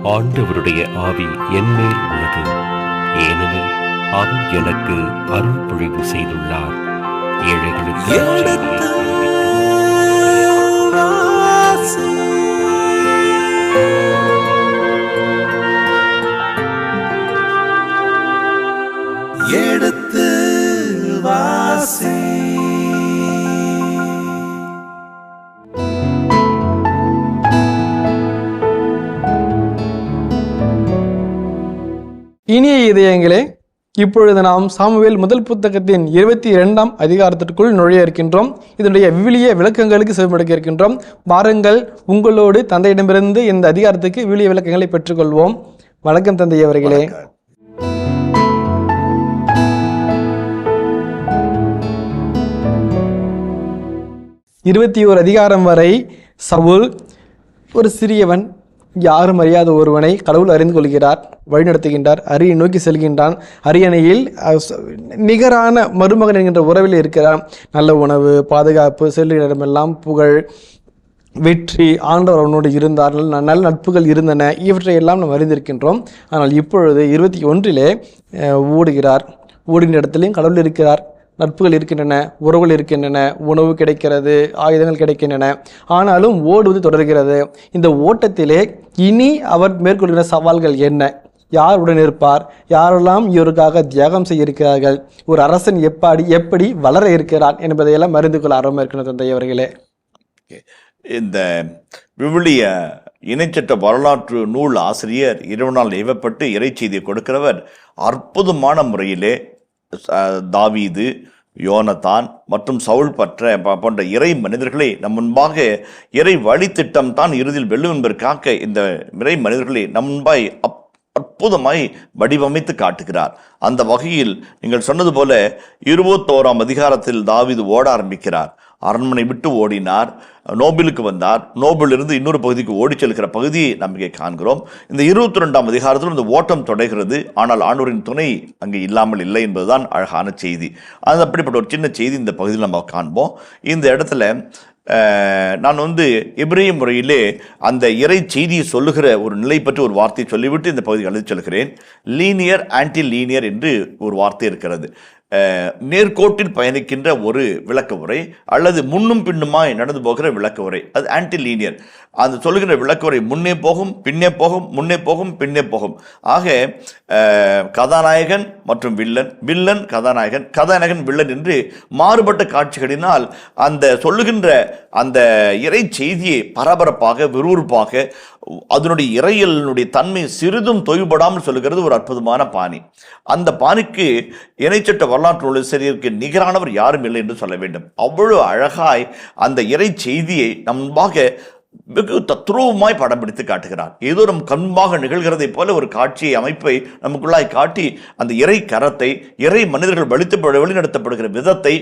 ஆண்டவருடைய ஆவி என்மேல் உள்ளது, ஏனெனில் அவர் எனக்கு அருள் பொழிவு செய்துள்ளார். ஏழைகளுக்கு எடுத்து வாசி. இனிய இதயங்களே, இப்பொழுது நாம் சாமுவேல் முதல் புத்தகத்தின் 22ஆம் அதிகாரத்திற்குள் நுழைய இருக்கின்றோம். இதனுடைய விவிலிய விளக்கங்களுக்கு செவிமடுக்க இருக்கின்றோம். வாருங்கள், உங்களோடு தந்தையிடமிருந்து இந்த அதிகாரத்துக்கு விவிலிய விளக்கங்களை பெற்றுக்கொள்வோம். வணக்கம் தந்தை அவர்களே. 21 அதிகாரம் வரை சவுல் ஒரு சிறியவன், யாரும் அறியாத ஒருவனை கடவுள் அறிந்து கொள்கிறார், வழிநடத்துகின்றார், அரியை நோக்கி செல்கின்றான். அரியணையில் நிகரான மருமகன் என்கின்ற உறவில் இருக்கிறார். நல்ல உணவு, பாதுகாப்பு, செல்லுகிற இடமெல்லாம் புகழ், வெற்றி, ஆண்டவர் அவனோடு இருந்தார், நல்ல நட்புகள் இருந்தன. இவற்றையெல்லாம் நாம் அறிந்திருக்கின்றோம். ஆனால் இப்பொழுது 21 ஓடுகிறார். ஓடுகின்ற இடத்துலையும் கடவுள் இருக்கிறார், நட்புகள் இருக்கின்றன, உறவுகள் இருக்கின்றன, உணவு கிடைக்கிறது, ஆயுதங்கள் கிடைக்கின்றன. ஆனாலும் ஓடுவது தொடர்கிறது. இந்த ஓட்டத்திலே இனி அவர் மேற்கொள்கிற சவால்கள் என்ன? யார் உடன் இருப்பார்? யாரெல்லாம் இவருக்காக தியாகம் செய்ய இருக்கிறார்கள்? ஒரு அரசன் எப்படி வளர இருக்கிறான் என்பதையெல்லாம் அறிந்து கொள்ள ஆர்வமாக இருக்கிற தந்தை அவர்களே. இந்த விவிலிய இணைச்சட்ட வரலாற்று நூல் ஆசிரியர் இறைவனால் ஏவப்பட்டு இறை செய்தியை கொடுக்கிறவர் அற்புதமான முறையிலே தாவீது, யோனத்தான் மற்றும் சவுல் போன்ற இறை மனிதர்களை நம் முன்பாக இறை வழித்திட்டம் தான் இறுதியில் வெல்லும் என்பதற்காக இந்த இறை மனிதர்களை நம் முன்பாய் அற்புதமாய் வடிவமைத்து காட்டுகிறார். அந்த வகையில் நீங்கள் சொன்னது போல 21ஆம் அதிகாரத்தில் தாவீது ஓட ஆரம்பிக்கிறார். அரண்மனை விட்டு ஓடினார், நோபிலுக்கு வந்தார். நோபிலிருந்து இன்னொரு பகுதிக்கு ஓடி செல்கிற பகுதியை நாம் இங்கே காண்கிறோம். இந்த 22ஆம் அதிகாரத்தில் இந்த ஓட்டம் தொடர்கிறது. ஆனால் ஆண்டவரின் துணை அங்கே இல்லாமல் இல்லை என்பதுதான் அழகான செய்தி. அது அப்படிப்பட்ட ஒரு சின்ன செய்தி இந்த பகுதியில் நம்ம காண்போம். இந்த இடத்துல நான் எபிரேய முறையிலே அந்த இறை செய்தியை சொல்லுகிற ஒரு நிலை பற்றி ஒரு வார்த்தையை சொல்லிவிட்டு இந்த பகுதிக்கு எழுதி சொல்கிறேன். லீனியர், ஆன்டி லீனியர் என்று ஒரு வார்த்தை இருக்கிறது. நேர்கோட்டில் பயணிக்கின்ற ஒரு விளக்க உரை அல்லது முன்னும் பின்னுமாய் நடந்து போகிற விளக்க உரை, அது ஆன்டி லீனியர். அந்த சொல்லுகிற விளக்க உரை முன்னே போகும், பின்னே போகும், முன்னே போகும், பின்னே போகும். ஆக கதாநாயகன் மற்றும் வில்லன், வில்லன் கதாநாயகன், கதாநாயகன் வில்லன் என்று மாறுபட்ட காட்சிகளினால் அந்த சொல்லுகின்ற அந்த இறை செய்தியை பரபரப்பாக, விறுவிறுப்பாக, அதனுடைய இறையலினுடைய தன்மை சிறிதும் தொய்வுபடாமல் சொல்லுகிறது ஒரு அற்புதமான பாணி. அந்த பாணிக்கு இணைச்சட்ட வரலாற்று நூலாசிரியருக்கு நிகரானவர் யாரும் இல்லை என்று சொல்ல வேண்டும். அவ்வளவு அழகாய் அந்த இறை செய்தியை நம்பாக வெகு தத்ரூபமாய் படம் பிடித்து காட்டுகிறார். ஏதோ நம் கண்பாக நிகழ்கிறதை போல ஒரு காட்சியை அமைப்பை நமக்குள்ளாய் காட்டி அந்த இறை கரத்தை, இறை மனிதர்கள் வழிநடத்தப்படுகிற விதத்தை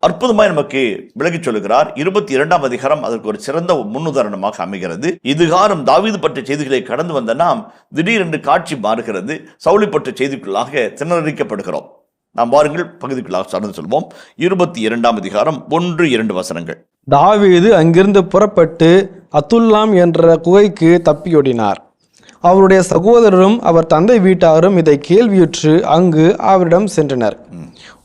அற்புதமாய் நமக்கு விளக்கி சொல்லுகிறார். 22ஆம் அதிகாரம் அதற்கு ஒரு சிறந்த முன்னுதாரணமாக அமைகிறது. இதுகாரம் தாவீது பற்றிய செய்திகளை கடந்து வந்த நாம் திடீரென்று காட்சி மாறுகிறது. சவுலை பற்றிய செய்திக்குள்ளாக திணறிக்கப்படுகிறோம். நாம் வாருங்கள் பகுதிக்குள்ளாக சார்ந்து சொல்வோம். 22ஆம் அதிகாரம் 1-2 வசனங்கள். தாவீது அங்கிருந்து புறப்பட்டு அதுல்லாம் என்ற குகைக்கு தப்பியோடினார். அவருடைய சகோதரரும் அவர் தந்தை வீட்டாரும் இதை கேள்வியுற்று அங்கு அவரிடம் சென்றனர்.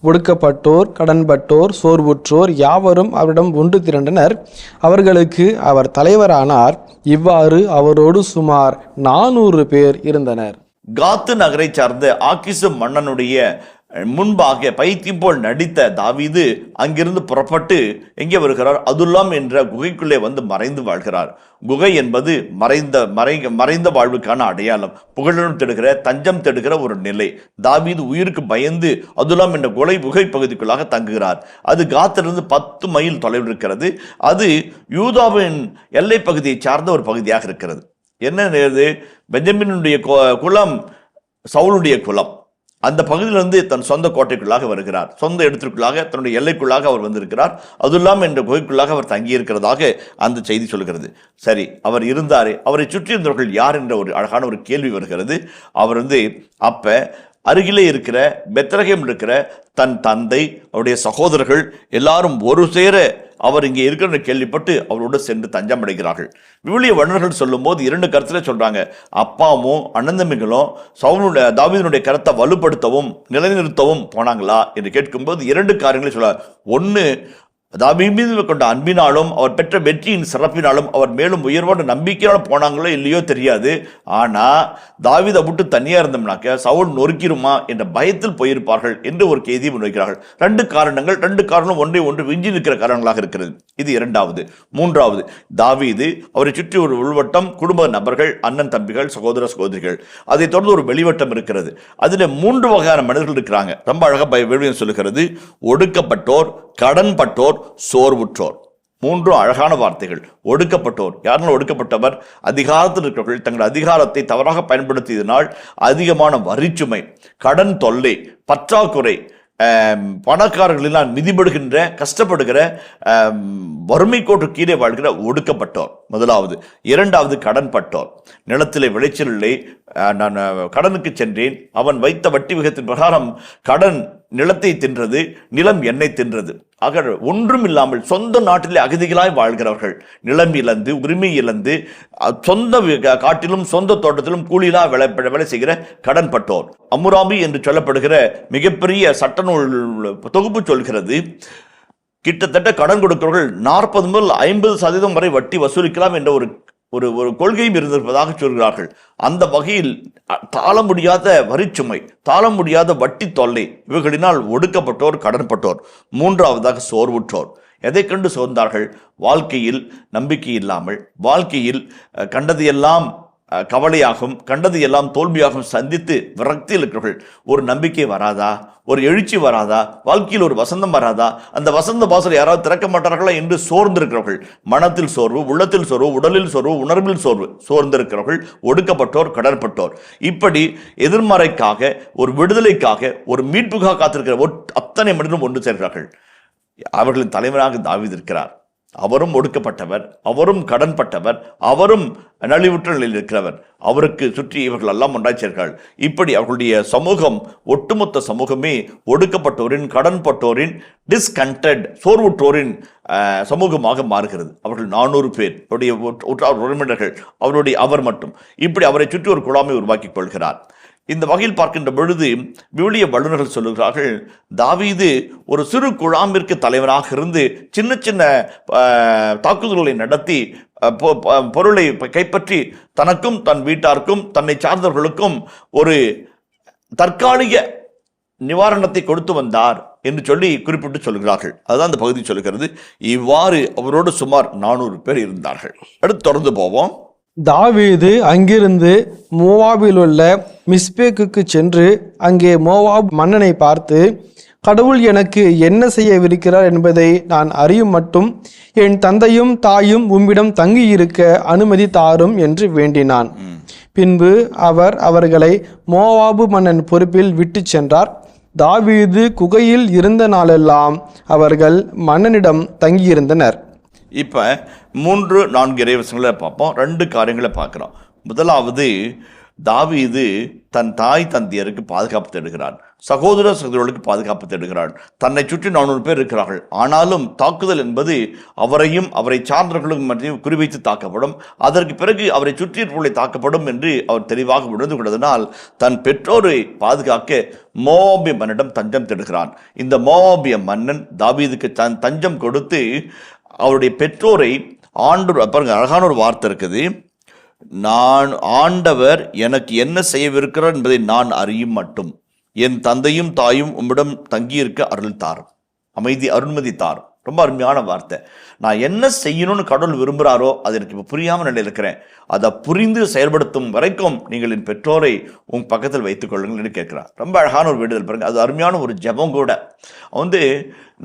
ஒடுக்கப்பட்டோர், கடன்பட்டோர், சோர்வுற்றோர் யாவரும் அவரிடம் ஒன்று திரண்டனர். அவர்களுக்கு அவர் தலைவரானார். இவ்வாறு அவரோடு சுமார் 400 பேர் இருந்தனர். காத்து நகரை சார்ந்த ஆக்கிசு மன்னனுடைய முன்பாக பைத்தியம் போல் நடித்த தாவீது அங்கிருந்து புறப்பட்டு எங்கே வருகிறார்? அதுல்லாம் என்ற குகைக்குள்ளே மறைந்து வாழ்கிறார். குகை என்பது மறைந்த வாழ்வுக்கான அடையாளம், புகழுடன் தேடுகிற, தஞ்சம் தேடுகிற ஒரு நிலை. தாவீது உயிருக்கு பயந்து அதுல்லாம் என்ற குகை பகுதிக்குள்ளாக தங்குகிறார். அது காத்திலிருந்து 10 மைல் தொலைவில் இருக்கிறது. அது யூதாவின் எல்லை பகுதியை சார்ந்த ஒரு பகுதியாக இருக்கிறது. என்ன நேருது? பெஞ்சமினுடைய குலம் சவுலுடைய குலம். அந்த பகுதியிலிருந்து தன் சொந்த கோட்டைக்குள்ளாக வருகிறார். சொந்த இடத்திற்குள்ளாக, தன்னுடைய எல்லைக்குள்ளாக அவர் வந்திருக்கிறார். அதுல்லாம் என்ற குகைக்குள்ளாக அவர் தங்கியிருக்கிறதாக அந்த செய்தி சொல்கிறது. சரி, அவர் இருந்தாரே, அவரை சுற்றி இருந்தவர்கள் யார் என்ற ஒரு அழகான ஒரு கேள்வி வருகிறது. அவர் அப்ப அருகிலே இருக்கிற பெத்லகேம் இருக்கிற தன் தந்தை, அவருடைய சகோதரர்கள் எல்லாரும் ஒரு சேர அவர் இங்கே இருக்கிற கேள்விப்பட்டு அவரோடு சென்று தஞ்சம் அடைகிறார்கள். விவிலிய வல்லுநர்கள் சொல்லும் போது 2 கருத்துல சொல்றாங்க. அப்பாவும் அண்ணன் தம்பிகளும் சவுலுடைய தாவீதினுடைய கருத்தை வலுப்படுத்தவும் நிலைநிறுத்தவும் போனாங்களா என்று கேட்கும்போது 2 காரியங்களை சொல்றார். ஒன்று, தாவீது மீது கொண்ட அன்பினாலும் அவர் பெற்ற வெற்றியின் சிறப்பினாலும் அவர் மேலும் உயர்வான நம்பிக்கையாலும் போனாங்களோ இல்லையோ தெரியாது. ஆனா தாவீதை விட்டு தனியா இருந்தோம்னாக்க சவுல் நொறுக்கிருமா என்ற பயத்தில் போயிருப்பார்கள் என்று ஒரு கேதியை முன்வைக்கிறார்கள். 2 காரணங்கள், 2 காரணம் ஒன்றை ஒன்று விஞ்சி நிற்கிற காரணங்களாக இருக்கிறது. இது 2வது. 3வது, தாவீது அவரை சுற்றி ஒரு உள்வட்டம், குடும்ப நபர்கள், அண்ணன் தம்பிகள், சகோதர சகோதரிகள். அதை தொடர்ந்து ஒரு வெளிவட்டம் இருக்கிறது. அதுல 3 வகையான மனிதர்கள் இருக்கிறாங்க. ரொம்ப அழகா வேதம் சொல்லுகிறது. ஒடுக்கப்பட்டோர், கடன்பட்டோர், சோர்வுற்றோர். 3 அழகான வார்த்தைகள். ஒடுக்கப்பட்டோர். யாருனாலும் ஒடுக்கப்பட்டவர்? அதிகாரத்தில் இருக்கிறவர்கள் தங்கள் அதிகாரத்தை தவறாக பயன்படுத்தியதனால் அதிகமான வரிச்சுமை, கடன் தொல்லை, பற்றாக்குறை, பணக்காரர்களெல்லாம் மிதிபடுகின்ற, கஷ்டப்படுகிற, வறுமை கோட்டு கீழே வாழ்கிற ஒடுக்கப்பட்டோர் முதலாவது. 2வது, கடன்பட்டோர். நிலத்திலே விளைச்சல் இல்லை, நான் கடனுக்கு சென்றேன், அவன் வைத்த வட்டி விகிதத்தின் பிரகாரம் கடன் நிலத்தை தின்றது, நிலம் என்னை தின்றது. ஆக ஒன்றும் இல்லாமல் சொந்த நாட்டிலே அகதிகளாய் வாழ்கிறவர்கள், நிலம் இழந்து, உரிமை இழந்து, சொந்த காட்டிலும் சொந்த தோட்டத்திலும் கூலிலா வேலை செய்கிற கடன்பட்டோர். அம்முராபி என்று சொல்லப்படுகிற மிகப்பெரிய சட்ட நூல் தொகுப்பு சொல்கிறது, கிட்டத்தட்ட கடன் கொடுக்கிறவர்கள் 40 முதல் 50% வரை வட்டி வசூலிக்கலாம் என்ற ஒரு கொள்கையும் இருந்திருப்பதாக சொல்கிறார்கள். அந்த வகையில் தாள முடியாத வரிச்சுமை, தாள முடியாத வட்டி தொல்லை, இவர்களினால் ஒடுக்கப்பட்டோர், கடன்பட்டோர். 3வதாக சோர்வுற்றோர். எதை கண்டு சோர்ந்தார்கள்? வாழ்க்கையில் நம்பிக்கை இல்லாமல், வாழ்க்கையில் கண்டதையெல்லாம் கவலையாகவும் கண்டது எல்லாம் தோல்வியாகவும் சந்தித்து விரக்தியில் இருக்கிறவர்கள். ஒரு நம்பிக்கை வராதா? ஒரு எழுச்சி வராதா? வாழ்க்கையில் ஒரு வசந்தம் வராதா? அந்த வசந்த வாசல் யாராவது திறக்க மாட்டார்களா என்று சோர்ந்திருக்கிறவர்கள். மனத்தில் சோர்வு, உள்ளத்தில் சோர்வு, உடலில் சோர்வு, உணர்வில் சோர்வு, சோர்ந்திருக்கிறவர்கள் ஒடுக்கப்பட்டோர், கடற்பட்டோர். இப்படி எதிர்மறைக்காக, ஒரு விடுதலைக்காக, ஒரு மீட்புக்காக காத்திருக்கிற அத்தனை மனிதனும் ஒன்று சேர்கிறார்கள். அவர்களின் தலைவராக தாவீது இருக்கிறார். அவரும் ஒடுக்கப்பட்டவர், அவரும் கடன்பட்டவர், அவரும் நலிவுற்ற நிலையில் இருக்கிறவர். அவருக்கு சுற்றி இவர்கள் எல்லாம் ஒன்றாய் சேர்க்கிறார்கள். இப்படி அவர்களுடைய சமூகம், ஒட்டுமொத்த சமூகமே ஒடுக்கப்பட்டோரின், கடன்பட்டோரின், டிஸ்கண்டட், சோர்வுற்றோரின் சமூகமாக மாறுகிறது. அவர்கள் 400 பேர், அவருடைய உறவினர்கள், அவர் மட்டும். இப்படி அவரை சுற்றி ஒரு குழாமை உருவாக்கி கொள்கிறார். இந்த வகையில் பார்க்கின்ற பொழுது விவிலிய வல்லுநர்கள் சொல்லுகிறார்கள், தாவீது ஒரு சிறு குழாமிற்கு தலைவராக இருந்து சின்ன சின்ன தாக்குதல்களை நடத்தி பொருளை கைப்பற்றி தனக்கும் தன் வீட்டாருக்கும் தன்னை சார்ந்தவர்களுக்கும் ஒரு தற்காலிக நிவாரணத்தை கொடுத்து வந்தார் என்று சொல்லி குறிப்பிட்டு சொல்கிறார்கள். அதுதான் அந்த பகுதி சொல்லுகிறது. இவ்வாறு அவரோடு சுமார் 400 பேர் இருந்தார்கள். அடுத்து தொடர்ந்து போவோம். தாவீது அங்கிருந்து மோவாபில் உள்ள மிஸ்பேக்கு சென்று அங்கே மோவாப் மன்னனை பார்த்து, கடவுள் எனக்கு என்ன செய்யவிருக்கிறார் என்பதை நான் அறியும் மட்டும் என் தந்தையும் தாயும் உம்மிடம் தங்கியிருக்க அனுமதி தாரும் என்று வேண்டினான். பின்பு அவர் அவர்களை மோவாபு மன்னன் பொறுப்பில் விட்டு சென்றார். தாவீது குகையில் இருந்த நாளெல்லாம் அவர்கள் மன்னனிடம் தங்கியிருந்தனர். இப்போ 3-4 இறைவசங்களை பார்ப்போம். 2 காரியங்களை பார்க்குறோம். முதலாவது, தாவீது தன் தாய் தந்தையருக்கு பாதுகாப்பு தேடுகிறான், சகோதர சகோதரர்களுக்கு பாதுகாப்பு தேடுகிறான். தன்னை சுற்றி 400 பேர் இருக்கிறார்கள். ஆனாலும் தாக்குதல் என்பது அவரையும் அவரை சார்ந்தவர்களும் மத்தியும் குறிவைத்து தாக்கப்படும். அதற்கு பிறகு அவரை சுற்றியிருப்பவர்களை தாக்கப்படும் என்று அவர் தெளிவாக உணர்ந்து கொண்டதனால் தன் பெற்றோரை பாதுகாக்க மோவாபிய மன்னனிடம் தஞ்சம் தேடுகிறான். இந்த மோவாபிய மன்னன் தாவீதுக்கு தஞ்சம் கொடுத்து அவருடைய பெற்றோரை பாருங்க, அழகான ஒரு வார்த்தை இருக்குது. நான் ஆண்டவர் எனக்கு என்ன செய்யவிருக்கிறார் என்பதை நான் அறியும் மட்டும் என் தந்தையும் தாயும் உம்மிடம் தங்கியிருக்க அருள் தாரும், அருண்மதி தாரும். ரொம்ப அருமையான வார்த்தை. நான் என்ன செய்யணும்னு கடவுள் விரும்புகிறாரோ அது எனக்கு இப்போ புரியாமல் நிலையில் இருக்கிறேன். அதை புரிந்து செயல்படுத்தும் வரைக்கும் நீங்கள் என் பெற்றோரை உங்கள் பக்கத்தில் வைத்துக் கொள்ளுங்கள் என்று கேட்கிறார். ரொம்ப அழகான ஒரு வேண்டுதல் பாருங்க. அது அருமையான ஒரு ஜெபம் கூட.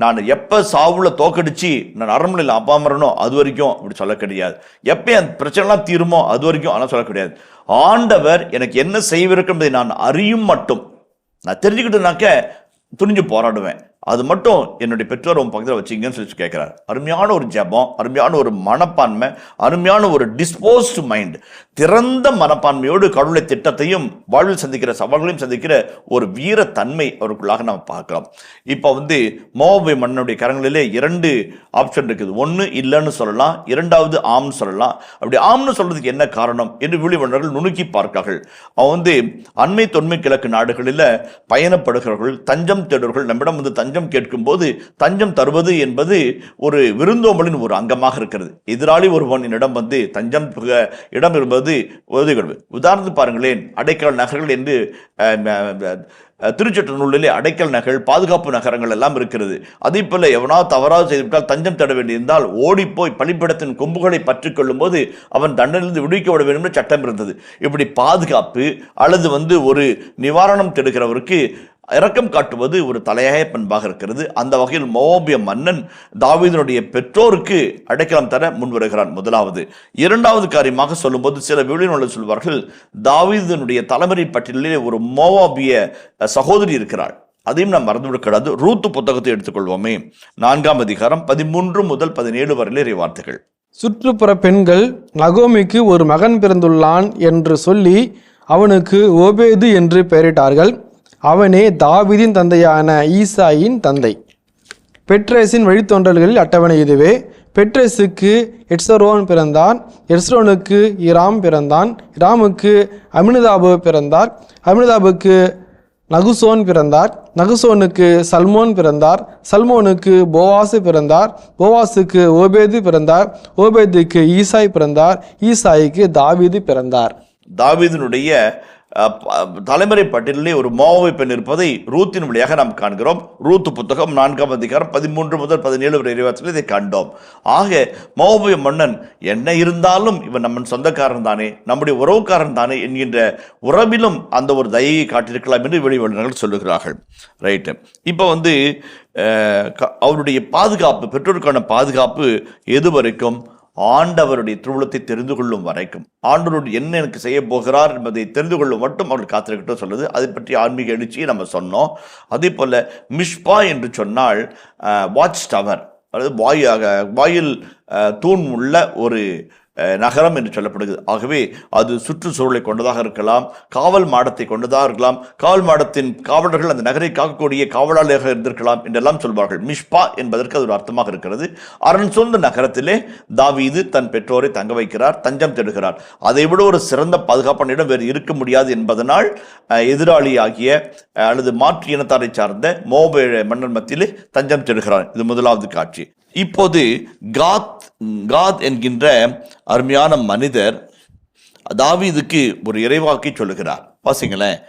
நான் எப்போ சாவுல தோக்கடிச்சு நான் அரண்மனையில் அப்பா மரணும் அது வரைக்கும் அப்படி சொல்ல கிடையாது. எப்போ என் பிரச்சனைலாம் தீருமோ அது வரைக்கும் ஆனால் சொல்ல கிடையாது. ஆண்டவர் எனக்கு என்ன செய்விருக்கும் என்பதை நான் அறியும் மட்டும். நான் தெரிஞ்சுக்கிட்டேனாக்க துணிஞ்சு போராடுவேன். அது மட்டும் என்னுடைய பெற்றோர் உன் பக்கத்தில் வச்சிங்கன்னு சொல்லி கேட்குறாரு. அருமையான ஒரு ஜெபம், அருமையான ஒரு மனப்பான்மை, அருமையான ஒரு டிஸ்போஸ்டு மைண்ட், திறந்த மனப்பான்மையோடு கடவுளை திட்டத்தையும் வாழ்வில் சந்திக்கிற சவால்களையும் சந்திக்கிற ஒரு வீரத்தன்மை அவருக்குள்ளாக நம்ம பார்க்கலாம். இப்போ மோவாபு மன்னனுடைய கரங்களிலே 2 ஆப்ஷன் இருக்குது. ஒன்று இல்லைன்னு சொல்லலாம், இரண்டாவது ஆம்னு சொல்லலாம். அப்படி ஆம்னு சொல்றதுக்கு என்ன காரணம் என்று விழிவண்ணர்கள் நுணுக்கி பார்க்கிறார்கள். அவன் அண்மை தொன்மை கிழக்கு நாடுகளில் பயணப்படுகிறவர்கள், தஞ்சம் தேடுவர்கள் நம்மிடம் தஞ்சம் கேட்கும் போது தஞ்சம் தருவது என்பது ஒரு விருந்தோம்பலின் ஒரு அங்கமாக இருக்கிறது. எதிராளி ஒருவன் என்னிடம் தஞ்சம் இடம் இருப்பது உதவி. உதாரணத்துக்கு பாருங்களேன், அடைக்கல் நகர்கள் என்று திருச்சட்ட நூலிலே அடைக்கல் நகர், பாதுகாப்பு நகரங்கள் எல்லாம் இருக்கிறது. அதே போல எவனாவது தவறாக செய்துவிட்டால் தஞ்சம் தேட வேண்டியிருந்தால் ஓடிப்போய் பலிபீடத்தின் கொம்புகளை பற்றி கொள்ளும் போது அவன் தண்டனிலிருந்து விடுவிக்கப்பட வேண்டும் என்று சட்டம் இருந்தது. இப்படி பாதுகாப்பு அல்லது ஒரு நிவாரணம் தேடுகிறவருக்கு இரக்கம் காட்டுவது ஒரு தலையாய பண்பாக இருக்கிறது. அந்த வகையில் மோவாபிய மன்னன் தாவீதினுடைய பெற்றோருக்கு அடைக்கலம் தர முன்வருகிறான். முதலாவது. இரண்டாவது காரியமாக சொல்லும்போது சில விழிநூல்கள் சொல்வார்கள், தாவீதினுடைய தலைமுறை பட்டியலிலே ஒரு மோவாபிய சகோதரி இருக்கிறாள். அதையும் நாம் மறந்துவிடக்கூடாது. ரூத்து புத்தகத்தை எடுத்துக்கொள்வோமே, 4ஆம் அதிகாரம் 13 முதல் 17 வரையிலே வார்த்தைகள். சுற்றுப்புற பெண்கள் நகோமிக்கு ஒரு மகன் பிறந்துள்ளான் என்று சொல்லி அவனுக்கு ஓபேது என்று பெயரிட்டார்கள். அவனே தாவீதின் தந்தையான ஈசாயின் தந்தை. பெட்ரேசின் வழித்தோன்றல்களில் அட்டவணை இதுவே. பெட்ரேசுக்கு எட்சரோன் பிறந்தான், எட்சரோனுக்கு இராம் பிறந்தான், இராமுக்கு அமினதாபு பிறந்தார், அமினதாபுக்கு நகுசோன் பிறந்தார், நகுசோனுக்கு சல்மோன் பிறந்தார், சல்மோனுக்கு போவாசு பிறந்தார், போவாசுக்கு ஓபேது பிறந்தார், ஓபேதுக்கு ஈசாய் பிறந்தார், ஈசாய்க்கு தாவீது பிறந்தார். தாவீதினுடைய தலைமுறை பட்டியலிலே ஒரு மோவாபு பெண் இருப்பதை ரூத்தின் வழியாக நாம் காண்கிறோம். ரூத்து புத்தகம் 4ஆம் அதிகாரம் 13 முதல் 17 வரை இறைவார்த்தையில் இதை கண்டோம். ஆக மோவாபு மன்னன் என்ன இருந்தாலும் இவன் நம்ம சொந்தக்காரன் தானே, நம்முடைய உறவுக்காரன் தானே என்கின்ற உறவிலும் அந்த ஒரு தயையை காட்டியிருக்கலாம் என்று வெளிவண்ணர்கள் சொல்லுகிறார்கள். ரைட்டு. இப்போ அவருடைய பாதுகாப்பு, பெற்றோருக்கான பாதுகாப்பு எது வரைக்கும்? ஆண்டவருடைய திருவுளத்தை தெரிந்து கொள்ளும் வரைக்கும். ஆண்டவருடைய என்ன எனக்கு செய்ய போகிறார் என்பதை தெரிந்து கொள்ளும் மட்டும் அவர் காத்திருக்கட்டும் சொல்லுது. அதை பற்றி ஆன்மீக எழுச்சியை நம்ம சொன்னோம். அதே போல மிஷ்பா என்று சொன்னால் வாட்ச் டவர், அதாவது வாயில் தூண் உள்ள ஒரு நகரம் என்று சொல்லப்படுகிறது. ஆகவே அது சுற்றுச்சூழலை கொண்டதாக இருக்கலாம், காவல் மாடத்தை கொண்டதாக இருக்கலாம், காவல் மாடத்தின் காவலர்கள் அந்த நகரை காக்கக்கூடிய காவலாளியாக இருந்திருக்கலாம் என்றெல்லாம் சொல்வார்கள். மிஷ்பா என்பதற்கு அது ஒரு அர்த்தமாக இருக்கிறது. அரண் சூழ்ந்த நகரத்திலே தாவீது தன் பெற்றோரை தங்க வைக்கிறார், தஞ்சம் தேடுகிறார். அதை விட ஒரு சிறந்த பாதுகாப்பான இடம் வேறு இருக்க முடியாது என்பதனால் எதிராளியாகிய அல்லது மாற்று இனத்தாரை சார்ந்த மோவாபு மன்னர் மத்தியிலே தஞ்சம் தேடுகிறார். இது முதலாவது காட்சி. இப்போது காத் என்கின்ற அருமையான மனிதர் தாவீதுக்கு ஒரு இறைவாக்கை சொல்லுகிறார். வாசிங்களேன்,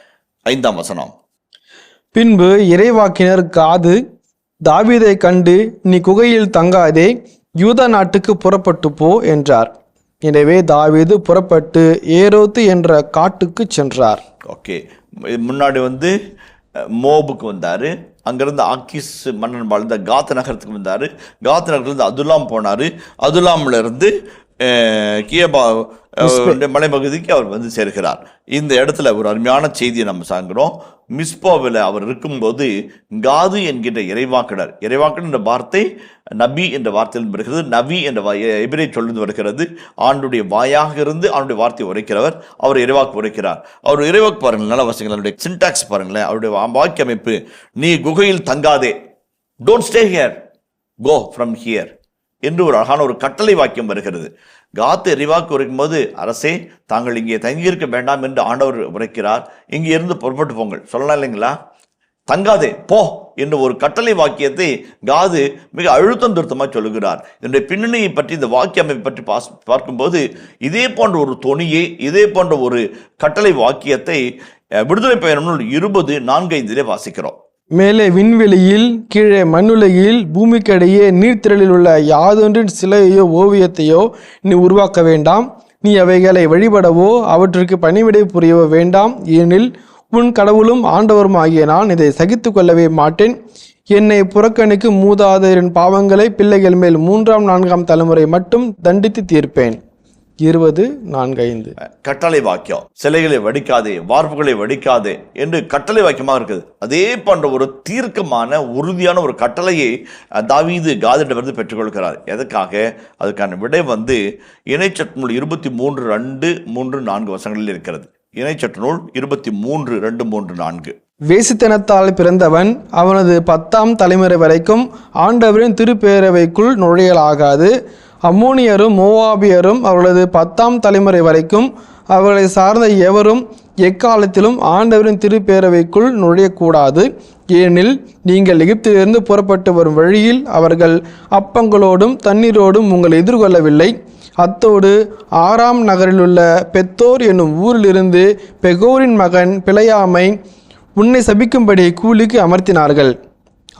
5ஆம் வசனம். பின்பு இறைவாக்கினர் காது தாவீதை கண்டு, நீ குகையில் தங்காதே, யூதா நாட்டுக்கு புறப்பட்டு போ என்றார். எனவே தாவீது புறப்பட்டு ஏரோத்து என்ற காட்டுக்கு சென்றார். ஓகே, முன்னாடி மோபுக்கு வந்தார், அங்கிருந்து ஆக்கிஸ் மன்னன் வாழ்ந்த காத் நகரத்துக்கு வந்தார், காத் நகரத்துலேருந்து அதுலாம் போனார், அதுலாம்ல இருந்து கியபா மலைப்பகுதிக்கு அவர் சேர்கிறார். இந்த இடத்துல ஒரு அருமையான செய்தியை நம்ம சாங்கிறோம். மிஸ்பாவில் அவர் இருக்கும்போது காது என்கின்ற இறைவாக்கினர் என்ற வார்த்தை நபி என்ற வார்த்தையில் வருகிறது. நபி என்ற எபிரே சொல்லிருந்து வருகிறது. ஆண்டுடைய வாயாக இருந்து அவனுடைய வார்த்தையை உரைக்கிறவர், அவர் இறைவாக்கு உரைக்கிறார். அவர் இறைவாக்கு பாருங்கள், நல்ல வசங்கள், அவருடைய சின்டாக்ஸ் பாருங்களேன், அவருடைய வாக்கிய அமைப்பு. நீ குகையில் தங்காதே, don't stay here, go from here என்று ஒரு அழகான ஒரு கட்டளை வாக்கியம் வருகிறது. காத்து இறைவாக்கு உரைக்கும் போது, அரசே தாங்கள் இங்கே தங்கியிருக்க வேண்டாம் என்று ஆண்டவர் உரைக்கிறார், இங்கே இருந்து புறப்பட்டு போங்கள் சொல்லலாம் இல்லைங்களா? தங்காதே போ என்ற ஒரு கட்டளை வாக்கியத்தை காது மிக அழுத்தம் திருத்தமாக சொல்லுகிறார். இதனுடைய பின்னணியை பற்றி, இந்த வாக்கிய அமைப்பை பற்றி பார்க்கும்போது இதே போன்ற ஒரு தொனியை, இதே போன்ற ஒரு கட்டளை வாக்கியத்தை விடுதலை பயணம் 20:4-5 வாசிக்கிறோம். மேலே விண்வெளியில், கீழே மண்ணுலகில், பூமிக்கிடையே நீர்த்திரளில் உள்ள யாதொன்றின் சிலையோ ஓவியத்தையோ நீ உருவாக்க வேண்டாம். நீ அவைகளை வழிபடவோ அவற்றுக்கு பணிவிடை புரியவோ வேண்டாம். ஏனில் உன் கடவுளும் ஆண்டவரும் ஆகிய நான் இதை சகித்து கொள்ளவே மாட்டேன். என்னை புறக்கணிக்கும் மூதாதையரின் பாவங்களை பிள்ளைகள் மேல் 3ஆம் 4ஆம் தலைமுறை மட்டும் தண்டித்து தீர்ப்பேன். 20:4-5. கட்டளை வாக்கியம், சிலைகளை வடிக்காதே, வார்ப்புகளை வடிக்காதே என்று கட்டளை வாக்கியமாக இருக்குது. அதே போன்ற ஒரு தீர்க்கமான உறுதியான ஒரு கட்டளையை தாவீது காதிடமிருந்து பெற்றுக்கொள்கிறார். எதற்காக? அதுக்கான விடை இணைச்சட்ட நூல் 23:2-3-4 வசனங்களில் இருக்கிறது. இணைச்சட்ட நூல் 23:2-3-4. வேசித்தனத்தால் பிறந்தவன் அவனது 10ஆம் தலைமுறை வரைக்கும் ஆண்டவரின் திருப்பேரவைக்குள் நுழையலாகாது. அம்மோனியரும் மோவாபியரும் அவர்களது 10ஆம் தலைமுறை வரைக்கும் அவர்களை சார்ந்த எவரும் எக்காலத்திலும் ஆண்டவரின் திருப்பேரவைக்குள் நுழையக்கூடாது. ஏனெனில் நீங்கள் எகிப்திலிருந்து புறப்பட்டு வரும் வழியில் அவர்கள் அப்பங்களோடும் தண்ணீரோடும் உங்களை எதிர்கொள்ளவில்லை. அத்தோடு ஆறாம் நகரிலுள்ள பெத்தோர் என்னும் ஊரிலிருந்து பெகோரின் மகன் பிழையாமை உன்னை சபிக்கும்படி கூலிக்கு அமர்த்தினார்கள்.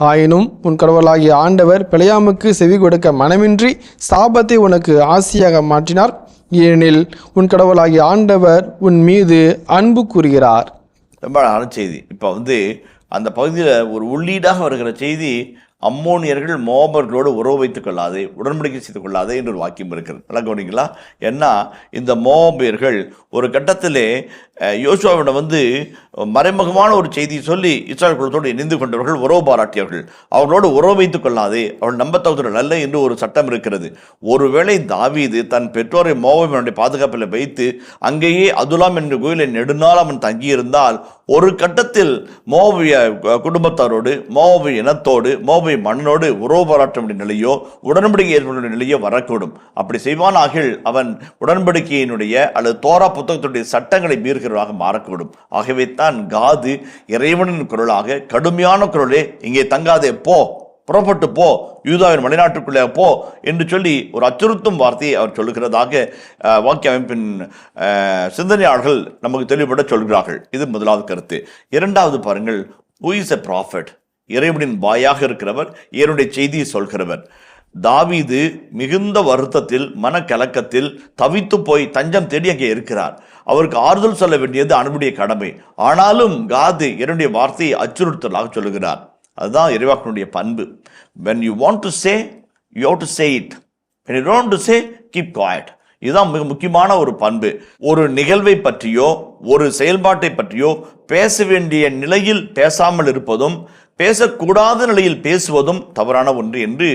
ஆயினும் உன் கடவுளாகிய ஆண்டவர் பிழையாமுக்கு செவி கொடுக்க மனமின்றி சாபத்தை உனக்கு ஆசியாக மாற்றினார். ஏனெனில் உன் கடவுளாகிய ஆண்டவர் உன் மீது அன்பு கூறுகிறார். ரொம்ப அழகான செய்தி. இப்போ அந்த பகுதியில் ஒரு உள்ளீடாக வருகிற செய்தி, அம்மோனியர்கள் மோபர்களோடு உறவு வைத்துக் கொள்ளாதே, உடன்படிக்கை செய்து கொள்ளாதே என்று ஒரு வாக்கியம் இருக்கிறது. நல்லா கவனிங்களா? ஏன்னா இந்த மோபியர்கள் ஒரு கட்டத்திலே யோசுவாவிடம் மறைமுகமான ஒரு செய்தியை சொல்லி இஸ்ராயல் குலத்தோடு இணைந்து கொண்டவர்கள், உறவு பாராட்டியவர்கள். அவர்களோடு உறவு வைத்துக் கொள்ளாதே, அவள் நம்பத்தகுந்தவர்கள் அல்ல என்று ஒரு சட்டம் இருக்கிறது. ஒருவேளை தாவீது தன் பெற்றோரை மோவாபினுடைய பாதுகாப்பில் வைத்து அங்கேயே அதுலாம் என்ற கோயிலில் நெடுநாள் அவன் தங்கியிருந்தால் ஒரு கட்டத்தில் மோவிய குடும்பத்தாரோடு, மோவிய இனத்தோடு, மோவிய மண்ணோடு உறவு பாராட்ட வேண்டிய நிலையோ உடன்படிக்கை ஏற்பட நிலையோ வரக்கூடும். அப்படி செய்வானாகில் அவன் உடன்படிக்கையினுடைய அல்லது தோரா புத்தகத்துடைய சட்டங்களை மீறுகிறவராக மாறக்கூடும். ஆகவே தான் காது இறைவனின் குரலாக கடுமையான குரலே, இங்கே தங்காதே, போ, புறப்பட்டு போ, யூதாவின் மலைநாட்டுக்குள்ளே போ என்று சொல்லி ஒரு அச்சுறுத்தும் வார்த்தையை அவர் சொல்லுகிறதாக வாக்கிய அமைப்பின் சிந்தனையாளர்கள் நமக்கு தெளிவுபட சொல்கிறார்கள். இது முதலாவது கருத்து. இரண்டாவது பாருங்கள், who is a prophet? இறைவனின் வாயாக இருக்கிறவர், இவருடைய செய்தியை சொல்கிறவர். தாவீது மிகுந்த வருத்தத்தில், மனக்கலக்கத்தில் தவித்து போய் தஞ்சம் தேடி அங்கே இருக்கிறார். அவருக்கு ஆறுதல் சொல்ல வேண்டியது அன்புடைய கடமை. ஆனாலும் காது என்னுடைய வார்த்தையை அச்சுறுத்தலாக சொல்லுகிறார். அதுதான் இறைவாக்கினுடைய பண்பு. when you want to say, you have to say it. when you don't want to say, keep quiet. இதுதான் மிக முக்கியமான ஒரு பண்பு. ஒரு நிகழ்வை பற்றியோ ஒரு செயல்பாட்டை பற்றியோ பேச வேண்டிய நிலையில் பேசாமல் இருப்பதும், பேசக்கூடாத நிலையில் பேசுவதும் தவறான ஒன்று என்று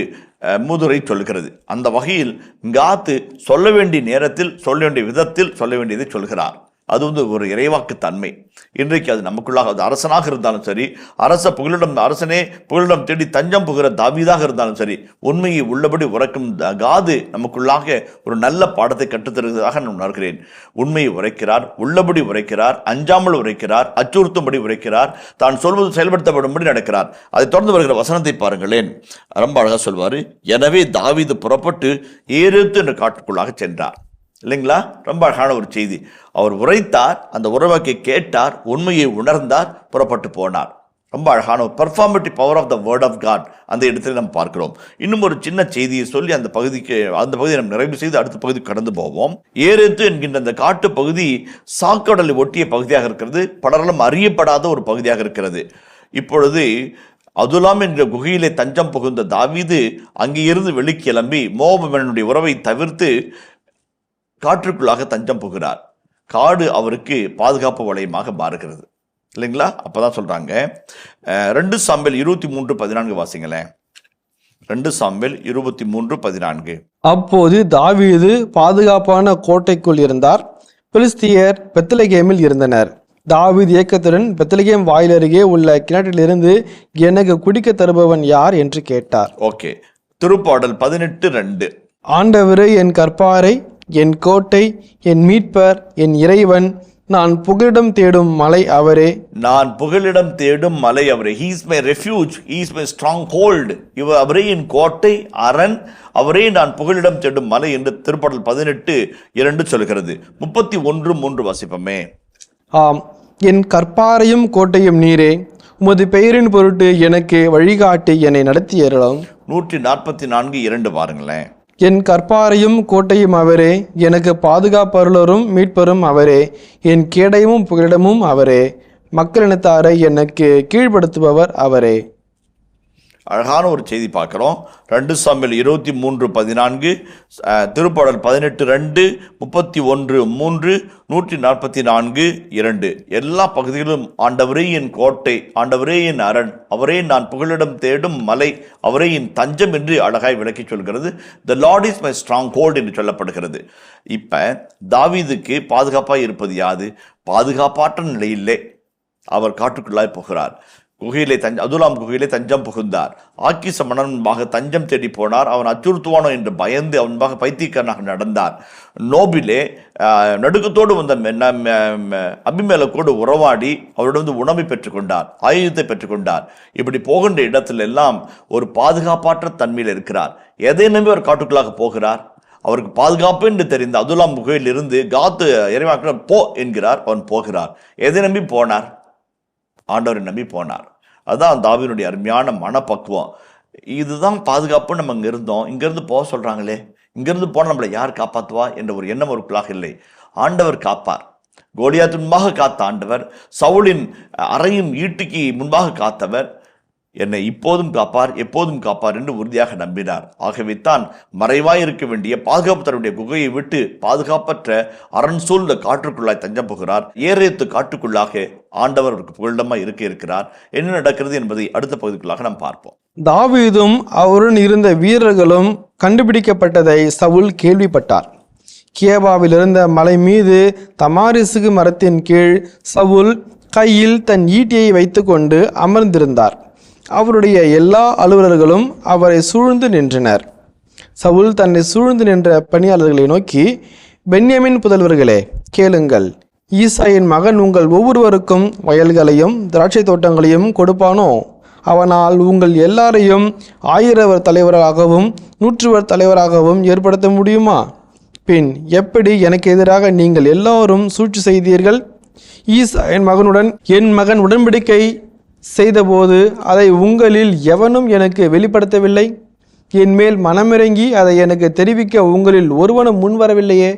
மூதுரை சொல்கிறது. அந்த வகையில் காத்து சொல்ல வேண்டிய நேரத்தில், சொல்ல வேண்டிய விதத்தில் சொல்ல வேண்டியதை சொல்கிறார். அது ஒரு இறைவாக்கு தன்மை. இன்றைக்கு அது நமக்குள்ளாக, அது அரசனாக இருந்தாலும் சரி, அரசனே புகலிடம் தேடி தஞ்சம் புகிற தாவீதாக இருந்தாலும் சரி, உண்மையை உள்ளபடி உரைக்கும் காது நமக்குள்ளாக ஒரு நல்ல பாடத்தை கற்றுத்தருவதாக நான் உணர்கிறேன். உண்மையை உரைக்கிறார், உள்ளபடி உரைக்கிறார், அஞ்சாமல் உரைக்கிறார், அச்சுறுத்தும்படி உரைக்கிறார், தான் சொல்வது செயல்படுத்தப்படும்படி நடக்கிறார். அதை தொடர்ந்து வருகிற வசனத்தை பாருங்களேன். ரொம்ப அழகாக சொல்வார், எனவே தாவீது புறப்பட்டு ஏரேத்து என்ற காட்டுக்குள்ளாக சென்றார். இல்லைங்களா? ரொம்ப அழகான ஒரு செய்தி. அவர் உரைத்தார், அந்த உறவாக்கை கேட்டார், உண்மையை உணர்ந்தார், புறப்பட்டு போனார். ரொம்ப அழகான ஒரு performative power of the word of God அந்த இடத்துல நம்ம பார்க்கிறோம். இன்னும் ஒரு சின்ன செய்தியை சொல்லி அந்த பகுதியை நம்ம நிறைவு செய்து அடுத்த பகுதிக்கு கடந்து போவோம். ஏரேத்து என்கின்ற அந்த காட்டு பகுதி சாக்கடலை ஒட்டிய பகுதியாக இருக்கிறது. பலராலும் அறியப்படாத ஒரு பகுதியாக இருக்கிறது. இப்பொழுது அதுலாம் என்ற குகையிலே தஞ்சம் புகுந்த தாவீது அங்கிருந்து வெளிக்கிளம்பி மோவாபியனுடைய உறவை தவிர்த்து காற்றுக்குள்ளாக தஞ்சம் புகிறார். காடு அவருக்கு பாதுகாப்பு வளையமாக மாறுகிறது. இல்லைங்களா? அப்பதான் சொல்றாங்க, 2 சாமுவேல் 23:14 வாசிங்களேன். 2 சாமுவேல் 23:14. அப்போது தாவீது பாதுகாப்பான கோட்டைக்குள் இருந்தார். பெலிஸ்தியர் பெத்லகேமில் இருந்தனர். தாவீது ஏக்கத்துடன் பெத்லகேம் வாயில் அருகே உள்ள கிணற்றிலிருந்து எனக்கு குடிக்க தருபவன் யார் என்று கேட்டார். ஓகே, திருப்பாடல் 18:2. ஆண்டவரே என் கற்பாரை, என் கோட்டை, என் மீட்பர், என் இறைவன், நான் புகலிடம் தேடும் மலை அவரே. நான் புகலிடம் தேடும் மலை அவரே. He is my refuge, he is my stronghold. அவரே என் கோட்டை, அரண், அவரே நான் புகலிடம் தேடும் மலை என்று திருப்பாடல் 18:2 சொல்கிறது. 31:3 வாசிப்போமே. ஆம், என் கற்பாரையும் கோட்டையும் நீரே, உமது பெயரின் பொருட்டு எனக்கு வழிகாட்டி என்னை நடத்தி அருளும். 144:2 பாருங்களேன். என் கற்பாரையும் கோட்டையும் அவரே, எனக்கு பாதுகாப்பருளரும் மீட்பரும் அவரே, என் கேடயமும் புகலிடமும் அவரே, மக்களினத்தாரை எனக்கு கீழ்ப்படுத்துபவர் அவரே. அழகான ஒரு செய்தி பார்க்குறோம். 2 சாமுவேல் 23:14, திருப்பாடல் 18:2, 31:3, 144:2 எல்லா பகுதிகளிலும் ஆண்டவரே என் கோட்டை, ஆண்டவரே என் அரண், அவரே நான் புகலிடம் தேடும் மலை, அவரே என் தஞ்சம் என்று அழகாய் விளக்கி சொல்கிறது. The Lord is my stronghold என்று சொல்லப்படுகிறது. இப்போ தாவீதுக்கு பாதுகாப்பாக இருப்பது யாது? பாதுகாப்பாற்ற நிலையிலே அவர் காட்டுக்குள்ளாய் போகிறார். குகையிலே அதுலாம் குகையிலே தஞ்சம் புகுந்தார். ஆக்கிச மன்னன் முன்பாக தஞ்சம் தேடி போனார். அவன் அச்சுறுத்துவானோ என்று பயந்து அவன் முன்பாக பைத்தியக்காரனாக நடந்தார். நோபிலே நடுக்கத்தோடு வந்த அபிமெலேக்கோடு உறவாடி அவரிடம் உணவை பெற்றுக்கொண்டார், ஆயுதத்தை பெற்றுக்கொண்டார். இப்படி போகின்ற இடத்துல எல்லாம் ஒரு பாதுகாப்பாற்ற தன்மையில் இருக்கிறார். எதை நம்பி அவர் காட்டுக்குள்ளாக போகிறார்? அவருக்கு பாதுகாப்பு என்று தெரிந்த அதுலாம் குகையில் இருந்து காத்து இறைவாக்கினர் போ என்கிறார். அவன் போகிறார். எதை நம்பி போனார்? ஆண்டவரை நம்பி போனார். அதுதான் தாவீதுடைய அருமையான மனப்பக்குவம். இதுதான் பாதுகாப்பு. நம்ம இங்கே இருந்தோம், இங்கேருந்து போக சொல்கிறாங்களே, இங்கேருந்து போனால் நம்மளை யார் காப்பாற்றுவா என்ற ஒரு எண்ணம் ஒருக்குள்ளாக இல்லை. ஆண்டவர் காப்பார். கோலியாத்து முன்பாக காத்த ஆண்டவர், சவுலின் அறையும் ஈட்டிக்கு முன்பாக காத்தவர் என்னை இப்போதும் காப்பார், எப்போதும் காப்பார் என்று உறுதியாக நம்பினார். ஆகவே தான் மறைவாய் இருக்க வேண்டிய பாதுகாப்பு தன்னுடைய குகையை விட்டு பாதுகாப்பற்ற அரண் சூழ்ந்த காற்றுக்குள்ளாய் தஞ்சம் போகிறார். ஏறேத்து காட்டுக்குள்ளாக ஆண்டவர் அவருக்கு புகலிடமாக இருக்கிறார். என்ன நடக்கிறது என்பதை அடுத்த பகுதிக்குள்ளாக நாம் பார்ப்போம். தாவீதும் அவருடன் இருந்த வீரர்களும் கண்டுபிடிக்கப்பட்டதை சவுல் கேள்விப்பட்டார். கியபாவில் இருந்த மலை மீது தமாரிசுகு மரத்தின் கீழ் சவுல் கையில் தன் ஈட்டியை வைத்துக்கொண்டு அமர்ந்திருந்தார். அவருடைய எல்லா அலுவலர்களும் அவரை சூழ்ந்து நின்றனர். சவுல் தன்னை சூழ்ந்து நின்ற பணியாளர்களை நோக்கி, பென்யமின் புதல்வர்களே கேளுங்கள், ஈசாயின் மகன் உங்கள் ஒவ்வொருவருக்கும் வயல்களையும் திராட்சை தோட்டங்களையும் கொடுப்பானோ? அவனால் உங்கள் எல்லாரையும் 1000 தலைவராகவும் 100 தலைவராகவும் ஏற்படுத்த முடியுமா? பின் எப்படி எனக்கு எதிராக நீங்கள் எல்லாரும் சூழ்ச்சி செய்தீர்கள்? ஈசாயின் மகனுடன் என் மகன் உடன்படிக்கை செய்தபோது அதை உங்களில் எவனும் எனக்கு வெளிப்படுத்தவில்லை. என் மேல் மனமிறங்கி அதை எனக்கு தெரிவிக்க உங்களில் ஒருவனும் முன்வரவில்லையே.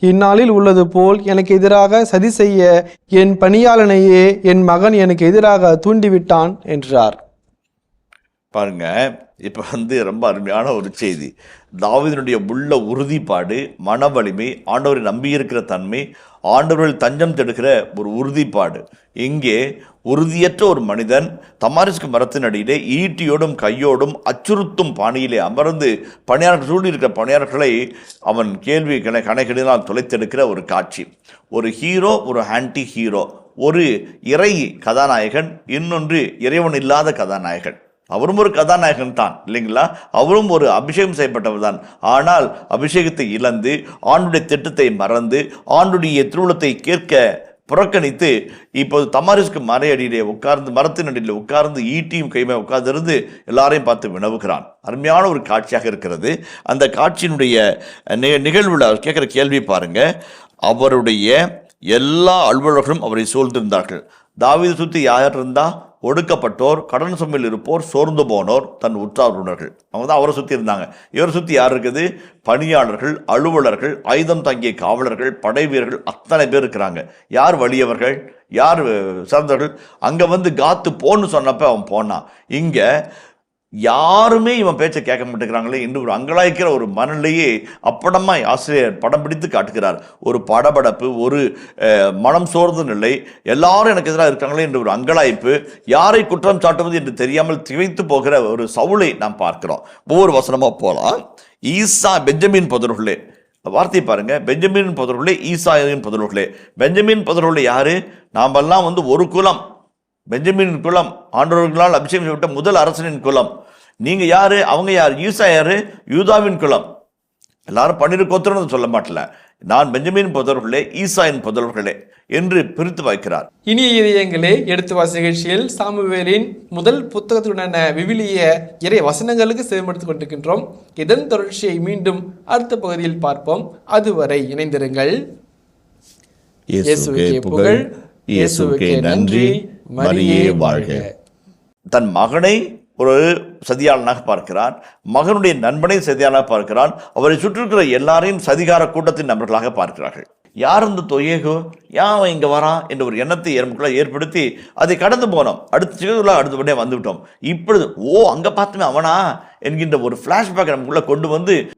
இந்நாளில் உள்ளது போல் எனக்கு எதிராக சதி செய்ய என் பணியாளனையே என் மகன் எனக்கு எதிராக தூண்டிவிட்டான் என்றார். பாருங்க, இப்போ ரொம்ப அருமையான ஒரு செய்தி. தாவீதினுடைய உள்ள உறுதிப்பாடு, மன வலிமை, ஆண்டவரை நம்பியிருக்கிற தன்மை, ஆண்டவர்கள் தஞ்சம் தேடுகிற ஒரு உறுதிப்பாடு. இங்கே உறுதியற்ற ஒரு மனிதன் தமாரிஸ்கு மரத்தின் அடியிலே ஈட்டியோடும் கையோடும் அச்சுறுத்தும் பாணியிலே அமர்ந்து பணியாளர்கள் சூழ்நிருக்கிற பணியாளர்களை அவன் கேள்வி கணக்கினால் தொலைத்தெடுக்கிற ஒரு காட்சி. ஒரு ஹீரோ, ஒரு ஆன்டி ஹீரோ, ஒரு இறை கதாநாயகன், இன்னொன்று இறைவன் இல்லாத கதாநாயகன். அவரும் ஒரு கதாநாயகன் தான் இல்லைங்களா? அவரும் ஒரு அபிஷேகம் செய்யப்பட்டவர் தான். ஆனால் அபிஷேகத்தை இழந்து, ஆண்டுடைய திட்டத்தை மறந்து, ஆண்டுடைய திருவுளத்தை கேட்க புறக்கணித்து, இப்போது தமாரிஸ்கு மலையடியிலே உட்கார்ந்து, மரத்தின் அடியில் உட்கார்ந்து, ஈட்டியும் கையுமே உட்கார்ந்திருந்து எல்லாரையும் பார்த்து வினவுகிறான். அருமையான ஒரு காட்சியாக இருக்கிறது. அந்த காட்சியினுடைய நிகழ்வுல அவர் கேட்குற கேள்வி பாருங்க. அவருடைய எல்லா அலுவலர்களும் அவரை சூழ்ந்திருந்தார்கள். தாவீது சுற்றி யார் இருந்தா? ஒடுக்கப்பட்டோர், கடன் சுமையில் இருப்போர், சோர்ந்து போனோர், தன் உற்றார் உணர்கள், அவங்க தான் அவரை சுற்றி இருந்தாங்க. இவரை சுற்றி யார் இருக்குது? பணியாளர்கள், அலுவலர்கள், ஆயுதம் தங்கிய காவலர்கள், படை வீரர்கள், அத்தனை பேர் இருக்கிறாங்க. யார் வலியவர்கள், யார் சிறந்தவர்கள்? அங்கே காத்து போன்னு சொன்னப்போ அவன் போனான். இங்கே யாருமே இவன் பேச்சை கேட்க மாட்டேங்கிறாங்களே என்று ஒரு அங்கலாய்க்கிற ஒரு மனநிலையே அப்படமா ஆசிரியர் படம் பிடித்து காட்டுகிறார். ஒரு படபடப்பு, ஒரு மனம் சோர்ந்த நிலை, எல்லாரும் எனக்கு எதிராக இருக்காங்களே என்று ஒரு அங்கலாய்ப்பு, யாரை குற்றம் சாட்டுவது என்று தெரியாமல் திகைத்து போகிற ஒரு சவுலை நாம் பார்க்கிறோம். ஒவ்வொரு வசனமா போலாம். ஈசா பெஞ்சமின் புதல்வர்களே, வார்த்தை பாருங்க. பெஞ்சமின் புதல்வர்களே, ஈசாயின் புதல்வர்களே. பெஞ்சமின் புதல்வர்களே யாரு? நாமெல்லாம் ஒரு குலம், பெஞ்சமின் குலம், ஆண்டவர்களால் அபிஷேகம் செய்யப்பட்ட முதல் அரசனின் குலம். நீங்க யாரு? அவங்க யார்? ஈசா யாரு? யூதாவின் குலம். எல்லாரும் 12 கோத்திரம் சொல்ல மாட்டல. நான் பெஞ்சமின் புதல்வர்களே, ஈசாயின் புதல்வர்களே என்று பிரித்து வைக்கிறார். இனிய இதயங்களே, எடுத்து வாசி நிகழ்ச்சியில் சாமுவேலின் முதல் புத்தகத்துடனான விவிலிய இறை வசனங்களுக்கு செவிமடுத்துக் கொண்டிருக்கின்றோம். இதன் தொடர்ச்சியை மீண்டும் அடுத்த பகுதியில் பார்ப்போம். அதுவரை இணைந்திருங்கள். இயேசுவுக்கே புகழ், இயேசுவுக்கே நன்றி, மரியே வாழ்க. தன் மகனை ஒரு சதியாளனாக பார்க்கிறான், மகனுடைய நண்பனை சதியாளனாக பார்க்கிறான், அவரை சுற்றிருக்கிற எல்லாரையும் சதிகார கூட்டத்தின் நபர்களாக பார்க்கிறார்கள். யார் இந்த தொயேகோ, ஏன் அவன் இங்கே வரான் என்ற ஒரு எண்ணத்தை நமக்குள்ள ஏற்படுத்தி அதை கடந்து போனோம். அடுத்த சிகதுல அடுத்தபடியே வந்துவிட்டோம். இப்பொழுது அங்கே பார்த்துமே அவனா என்கின்ற ஒரு ஃப்ளாஷ்பேக் நமக்குள்ள கொண்டு வந்து